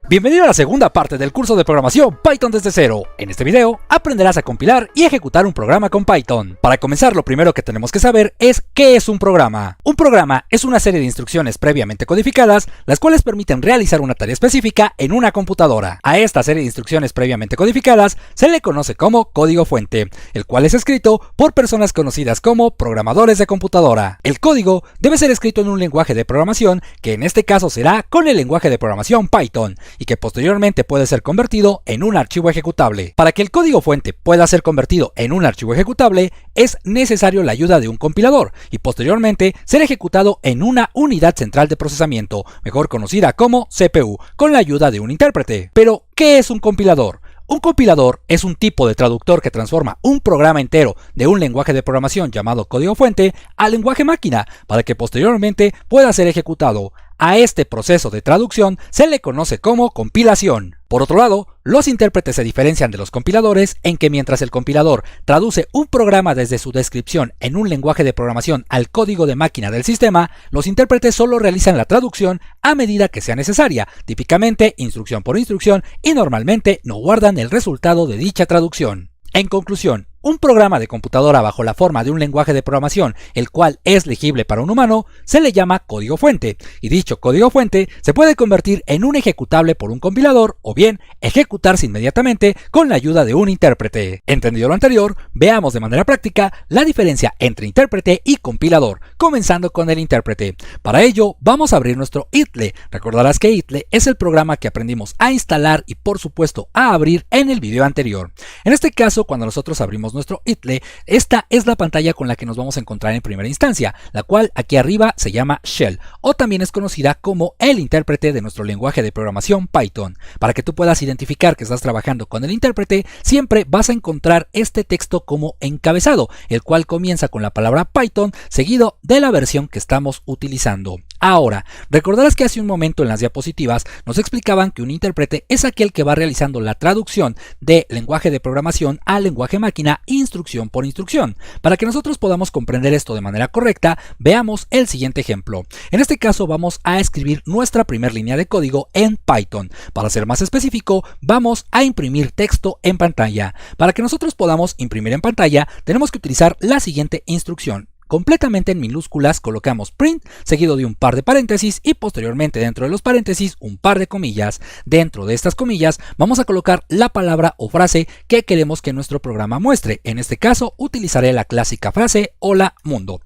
Bienvenido a la segunda parte del curso de programación Python desde cero. En este video aprenderás a compilar y ejecutar un programa con Python. Para comenzar, lo primero que tenemos que saber es ¿qué es un programa? Un programa es una serie de instrucciones previamente codificadas, las cuales permiten realizar una tarea específica en una computadora. A esta serie de instrucciones previamente codificadas se le conoce como código fuente, el cual es escrito por personas conocidas como programadores de computadora. El código debe ser escrito en un lenguaje de programación, que en este caso será con el lenguaje de programación Python, y que posteriormente puede ser convertido en un archivo ejecutable. Para que el código fuente pueda ser convertido en un archivo ejecutable, es necesario la ayuda de un compilador y posteriormente ser ejecutado en una unidad central de procesamiento, mejor conocida como CPU, con la ayuda de un intérprete. Pero, ¿qué es un compilador? Un compilador es un tipo de traductor que transforma un programa entero de un lenguaje de programación llamado código fuente al lenguaje máquina para que posteriormente pueda ser ejecutado. A este proceso de traducción se le conoce como compilación. Por otro lado, los intérpretes se diferencian de los compiladores en que mientras el compilador traduce un programa desde su descripción en un lenguaje de programación al código de máquina del sistema, los intérpretes solo realizan la traducción a medida que sea necesaria, típicamente instrucción por instrucción, y normalmente no guardan el resultado de dicha traducción. En conclusión, un programa de computadora bajo la forma de un lenguaje de programación, el cual es legible para un humano, se le llama código fuente, y dicho código fuente se puede convertir en un ejecutable por un compilador o bien ejecutarse inmediatamente con la ayuda de un intérprete. Entendido lo anterior, veamos de manera práctica la diferencia entre intérprete y compilador, comenzando con el intérprete. Para ello, vamos a abrir nuestro IDLE. Recordarás que IDLE es el programa que aprendimos a instalar y por supuesto a abrir en el video anterior. En este caso, cuando nosotros abrimos nuestro IDLE, esta es la pantalla con la que nos vamos a encontrar en primera instancia, la cual aquí arriba se llama Shell, o también es conocida como el intérprete de nuestro lenguaje de programación Python. Para que tú puedas identificar que estás trabajando con el intérprete, siempre vas a encontrar este texto como encabezado, el cual comienza con la palabra Python, seguido de la versión que estamos utilizando. Ahora, recordarás que hace un momento en las diapositivas nos explicaban que un intérprete es aquel que va realizando la traducción de lenguaje de programación al lenguaje máquina instrucción por instrucción. Para que nosotros podamos comprender esto de manera correcta, veamos el siguiente ejemplo. En este caso vamos a escribir nuestra primera línea de código en Python. Para ser más específico, vamos a imprimir texto en pantalla. Para que nosotros podamos imprimir en pantalla, tenemos que utilizar la siguiente instrucción. Completamente en minúsculas colocamos print seguido de un par de paréntesis y posteriormente dentro de los paréntesis un par de comillas. Dentro de estas comillas vamos a colocar la palabra o frase que queremos que nuestro programa muestre. En este caso utilizaré la clásica frase hola mundo.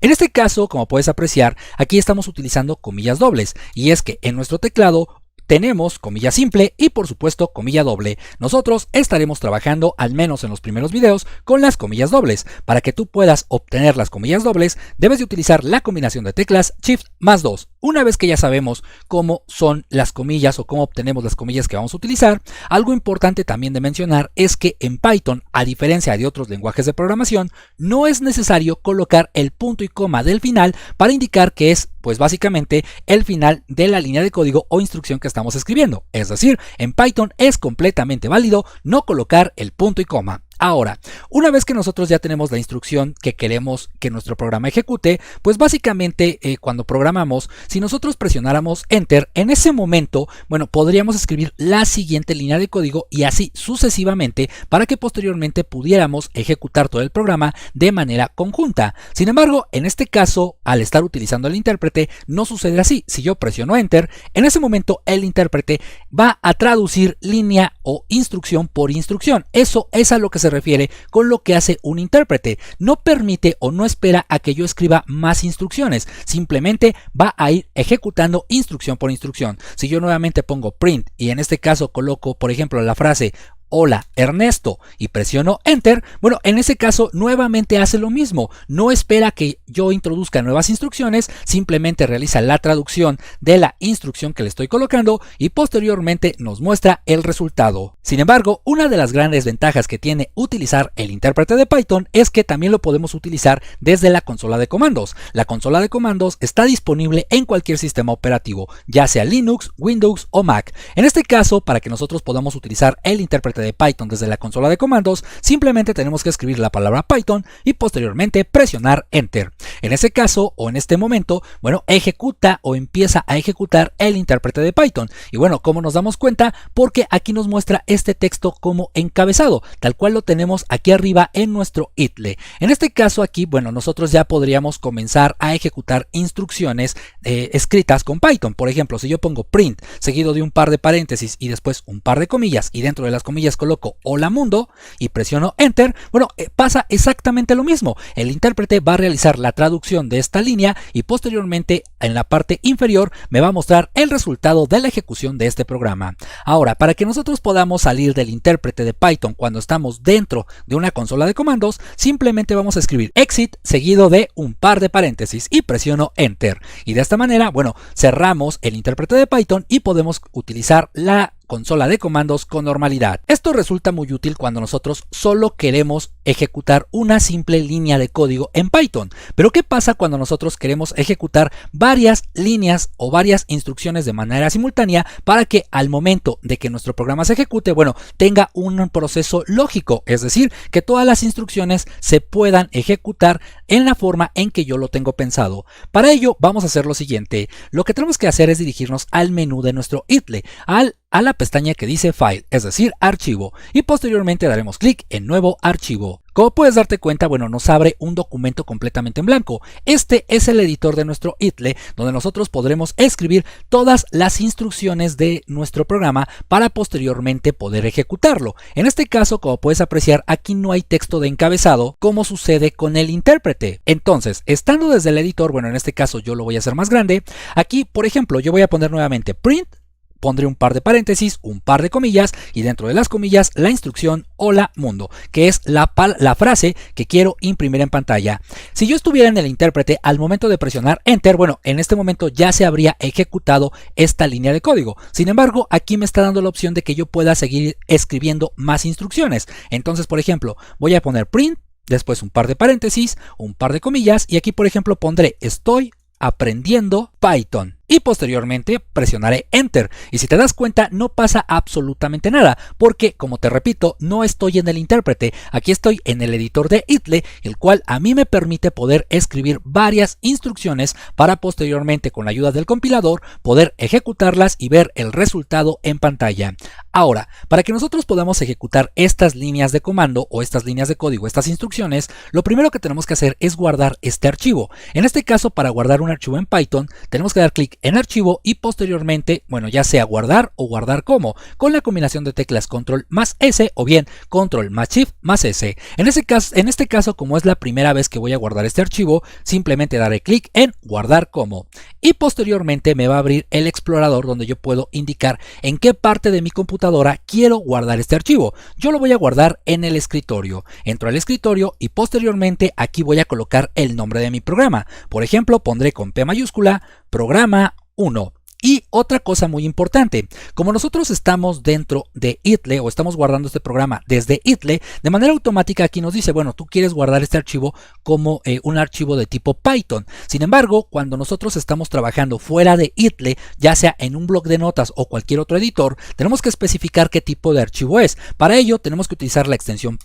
En este caso, como puedes apreciar, aquí estamos utilizando comillas dobles, y es que en nuestro teclado tenemos comilla simple y por supuesto comilla doble. Nosotros estaremos trabajando, al menos en los primeros videos, con las comillas dobles. Para que tú puedas obtener las comillas dobles, debes de utilizar la combinación de teclas Shift más 2. Una vez que ya sabemos cómo son las comillas o cómo obtenemos las comillas que vamos a utilizar, algo importante también de mencionar es que en Python, a diferencia de otros lenguajes de programación, no es necesario colocar el punto y coma del final para indicar que es pues básicamente el final de la línea de código o instrucción que estamos escribiendo. Es decir, en Python es completamente válido no colocar el punto y coma. Ahora, una vez que nosotros ya tenemos la instrucción que queremos que nuestro programa ejecute, pues básicamente cuando programamos, si nosotros presionáramos Enter, en ese momento, bueno, podríamos escribir la siguiente línea de código y así sucesivamente para que posteriormente pudiéramos ejecutar todo el programa de manera conjunta. Sin embargo, en este caso, al estar utilizando el intérprete, no sucede así. Si yo presiono Enter, en ese momento el intérprete va a traducir línea o instrucción por instrucción. Eso es a lo que se refiere con lo que hace un intérprete. No permite o no espera a que yo escriba más instrucciones, simplemente va a ir ejecutando instrucción por instrucción. Si yo nuevamente pongo print y en este caso coloco por ejemplo la frase hola Ernesto y presiono Enter, bueno, en ese caso nuevamente hace lo mismo, no espera que yo introduzca nuevas instrucciones, simplemente realiza la traducción de la instrucción que le estoy colocando y posteriormente nos muestra el resultado. Sin embargo, una de las grandes ventajas que tiene utilizar el intérprete de Python es que también lo podemos utilizar desde la consola de comandos. La consola de comandos está disponible en cualquier sistema operativo, ya sea Linux, Windows o Mac. En este caso, para que nosotros podamos utilizar el intérprete intérprete de Python desde la consola de comandos, simplemente tenemos que escribir la palabra Python y posteriormente presionar Enter. En ese caso o en este momento, bueno, ejecuta o empieza a ejecutar el intérprete de Python. Y bueno, ¿cómo nos damos cuenta? Porque aquí nos muestra este texto como encabezado, tal cual lo tenemos aquí arriba en nuestro IDLE. En este caso aquí, bueno, nosotros ya podríamos comenzar a ejecutar instrucciones escritas con Python. Por ejemplo, si yo pongo print seguido de un par de paréntesis y después un par de comillas y dentro de las comillas coloco hola mundo y presiono Enter, bueno, pasa exactamente lo mismo. El intérprete va a realizar la traducción de esta línea y posteriormente en la parte inferior me va a mostrar el resultado de la ejecución de este programa. Ahora, para que nosotros podamos salir del intérprete de Python cuando estamos dentro de una consola de comandos, simplemente vamos a escribir exit seguido de un par de paréntesis y presiono Enter. Y de esta manera, bueno, cerramos el intérprete de Python y podemos utilizar la consola de comandos con normalidad. Esto resulta muy útil cuando nosotros solo queremos ejecutar una simple línea de código en Python. Pero ¿qué pasa cuando nosotros queremos ejecutar varias líneas o varias instrucciones de manera simultánea para que al momento de que nuestro programa se ejecute, bueno, tenga un proceso lógico? Es decir, que todas las instrucciones se puedan ejecutar en la forma en que yo lo tengo pensado. Para ello vamos a hacer lo siguiente. Lo que tenemos que hacer es dirigirnos al menú de nuestro IDLE, a la pestaña que dice File, es decir, Archivo, y posteriormente daremos clic en Nuevo Archivo. Como puedes darte cuenta, bueno, nos abre un documento completamente en blanco. Este es el editor de nuestro IDLE, donde nosotros podremos escribir todas las instrucciones de nuestro programa para posteriormente poder ejecutarlo. En este caso, como puedes apreciar, aquí no hay texto de encabezado, como sucede con el intérprete. Entonces, estando desde el editor, bueno, en este caso yo lo voy a hacer más grande. Aquí, por ejemplo, yo voy a poner nuevamente print, pondré un par de paréntesis, un par de comillas y dentro de las comillas la instrucción hola mundo, que es la frase que quiero imprimir en pantalla. Si yo estuviera en el intérprete al momento de presionar Enter, bueno, en este momento ya se habría ejecutado esta línea de código. Sin embargo, aquí me está dando la opción de que yo pueda seguir escribiendo más instrucciones. Entonces, por ejemplo, voy a poner print, después un par de paréntesis, un par de comillas y aquí, por ejemplo, pondré estoy aprendiendo Python. Y posteriormente presionaré Enter. Y si te das cuenta, no pasa absolutamente nada, porque, como te repito, no estoy en el intérprete. Aquí estoy en el editor de IDLE, el cual a mí me permite poder escribir varias instrucciones para posteriormente, con la ayuda del compilador, poder ejecutarlas y ver el resultado en pantalla. Ahora, para que nosotros podamos ejecutar estas líneas de comando o estas líneas de código, estas instrucciones, lo primero que tenemos que hacer es guardar este archivo. En este caso, para guardar un archivo en Python, tenemos que dar clic en archivo y posteriormente, bueno, ya sea guardar o guardar como, con la combinación de teclas control más S o bien control más shift más S. En este caso, como es la primera vez que voy a guardar este archivo, simplemente daré clic en guardar como y posteriormente me va a abrir el explorador donde yo puedo indicar en qué parte de mi computadora quiero guardar este archivo. Yo lo voy a guardar en el escritorio. Entro al escritorio y posteriormente aquí voy a colocar el nombre de mi programa. Por ejemplo, pondré con P mayúscula programa 1. Y otra cosa muy importante, como nosotros estamos dentro de IDLE o estamos guardando este programa desde IDLE, de manera automática aquí nos dice, bueno, tú quieres guardar este archivo como un archivo de tipo Python. Sin embargo, cuando nosotros estamos trabajando fuera de IDLE, ya sea en un bloc de notas o cualquier otro editor, tenemos que especificar qué tipo de archivo es. Para ello tenemos que utilizar la extensión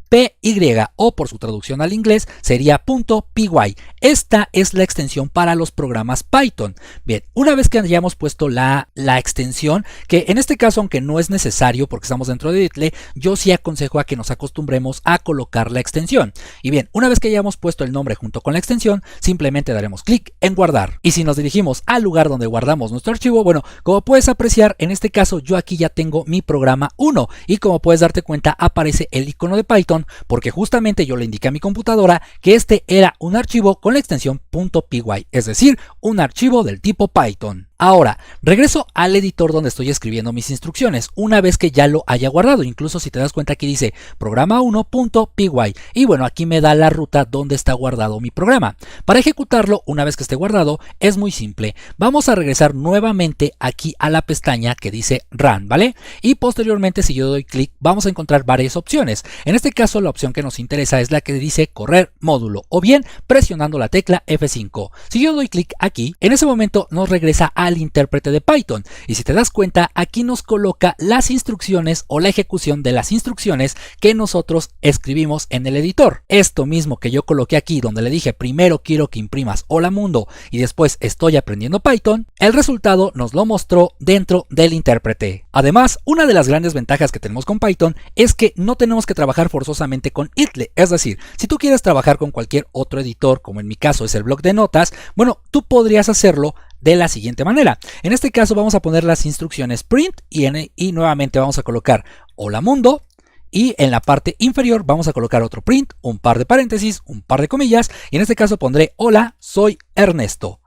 .py o por su traducción al inglés sería .py. Esta es la extensión para los programas Python. Bien, una vez que hayamos puesto la extensión, que en este caso aunque no es necesario porque estamos dentro de IDLE, yo sí aconsejo a que nos acostumbremos a colocar la extensión. Y bien, una vez que hayamos puesto el nombre junto con la extensión, simplemente daremos clic en guardar. Y si nos dirigimos al lugar donde guardamos nuestro archivo, bueno, como puedes apreciar, en este caso yo aquí ya tengo mi programa 1 y como puedes darte cuenta aparece el icono de Python porque justamente yo le indiqué a mi computadora que este era un archivo con la extensión .py, es decir, un archivo del tipo Python. Ahora, regreso al editor donde estoy escribiendo mis instrucciones, una vez que ya lo haya guardado. Incluso si te das cuenta aquí dice programa1.py y bueno, aquí me da la ruta donde está guardado mi programa. Para ejecutarlo, una vez que esté guardado, es muy simple. Vamos a regresar nuevamente aquí a la pestaña que dice Run, ¿vale? Y posteriormente, si yo doy clic, vamos a encontrar varias opciones. En este caso, la opción que nos interesa es la que dice correr módulo o bien presionando la tecla F5. Si yo doy clic aquí, en ese momento nos regresa a al intérprete de Python. Y si te das cuenta, aquí nos coloca las instrucciones o la ejecución de las instrucciones que nosotros escribimos en el editor. Esto mismo que yo coloqué aquí, donde le dije primero quiero que imprimas hola mundo y después estoy aprendiendo Python, el resultado nos lo mostró dentro del intérprete. Además, una de las grandes ventajas que tenemos con Python es que no tenemos que trabajar forzosamente con IDLE. Es decir, si tú quieres trabajar con cualquier otro editor, como en mi caso es el bloc de notas, bueno, tú podrías hacerlo de la siguiente manera. En este caso vamos a poner las instrucciones print y nuevamente vamos a colocar hola mundo. Y en la parte inferior vamos a colocar otro print, un par de paréntesis, un par de comillas, y en este caso pondré hola, soy Ernesto.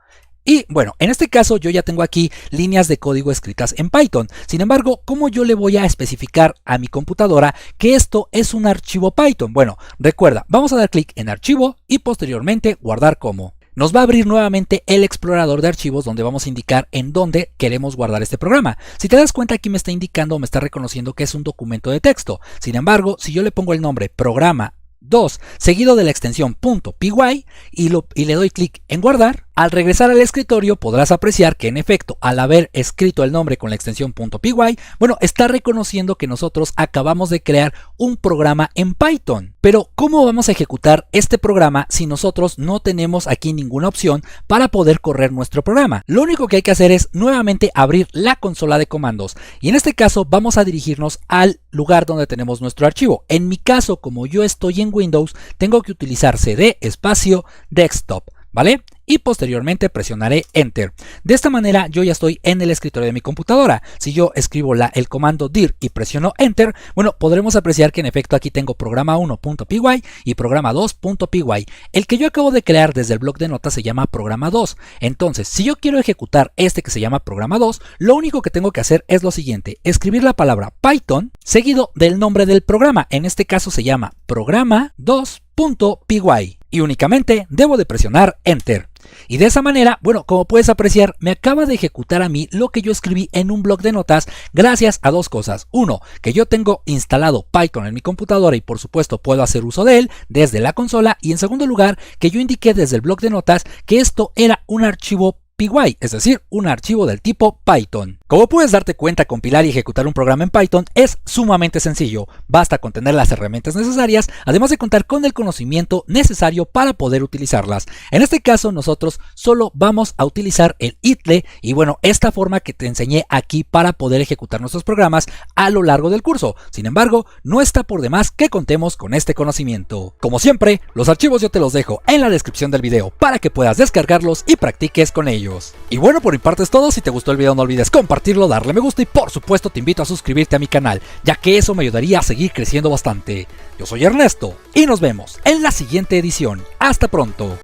Y bueno, en este caso yo ya tengo aquí líneas de código escritas en Python. Sin embargo, ¿cómo yo le voy a especificar a mi computadora que esto es un archivo Python? Bueno, recuerda, vamos a dar clic en archivo y posteriormente guardar como. Nos va a abrir nuevamente el explorador de archivos donde vamos a indicar en dónde queremos guardar este programa. Si te das cuenta, aquí me está indicando o me está reconociendo que es un documento de texto. Sin embargo, si yo le pongo el nombre programa 2 seguido de la extensión .py y le doy clic en guardar, al regresar al escritorio podrás apreciar que en efecto, al haber escrito el nombre con la extensión .py, bueno, está reconociendo que nosotros acabamos de crear un programa en Python. Pero ¿cómo vamos a ejecutar este programa si nosotros no tenemos aquí ninguna opción para poder correr nuestro programa? Lo único que hay que hacer es nuevamente abrir la consola de comandos y en este caso vamos a dirigirnos al lugar donde tenemos nuestro archivo. En mi caso, como yo estoy en Windows, tengo que utilizar cd espacio desktop, ¿vale? Y posteriormente presionaré Enter. De esta manera yo ya estoy en el escritorio de mi computadora. Si yo escribo el comando dir y presiono Enter, bueno, podremos apreciar que en efecto aquí tengo programa 1.py y programa 2.py. El que yo acabo de crear desde el bloc de notas se llama programa 2. Entonces, si yo quiero ejecutar este que se llama programa 2, lo único que tengo que hacer es lo siguiente: escribir la palabra Python seguido del nombre del programa. En este caso se llama programa 2.py. Y únicamente debo de presionar Enter. Y de esa manera, bueno, como puedes apreciar, me acaba de ejecutar a mí lo que yo escribí en un bloc de notas gracias a dos cosas. Uno, que yo tengo instalado Python en mi computadora y por supuesto puedo hacer uso de él desde la consola. Y en segundo lugar, que yo indiqué desde el bloc de notas que esto era un archivo PY, es decir, un archivo del tipo Python. Como puedes darte cuenta, compilar y ejecutar un programa en Python es sumamente sencillo. Basta con tener las herramientas necesarias, además de contar con el conocimiento necesario para poder utilizarlas. En este caso, nosotros solo vamos a utilizar el IDLE y bueno, esta forma que te enseñé aquí para poder ejecutar nuestros programas a lo largo del curso. Sin embargo, no está por demás que contemos con este conocimiento. Como siempre, los archivos yo te los dejo en la descripción del video para que puedas descargarlos y practiques con ellos. Y bueno, por mi parte es todo. Si te gustó el video no olvides compartirlo, darle me gusta y por supuesto te invito a suscribirte a mi canal, ya que eso me ayudaría a seguir creciendo bastante. Yo soy Ernesto y nos vemos en la siguiente edición. Hasta pronto.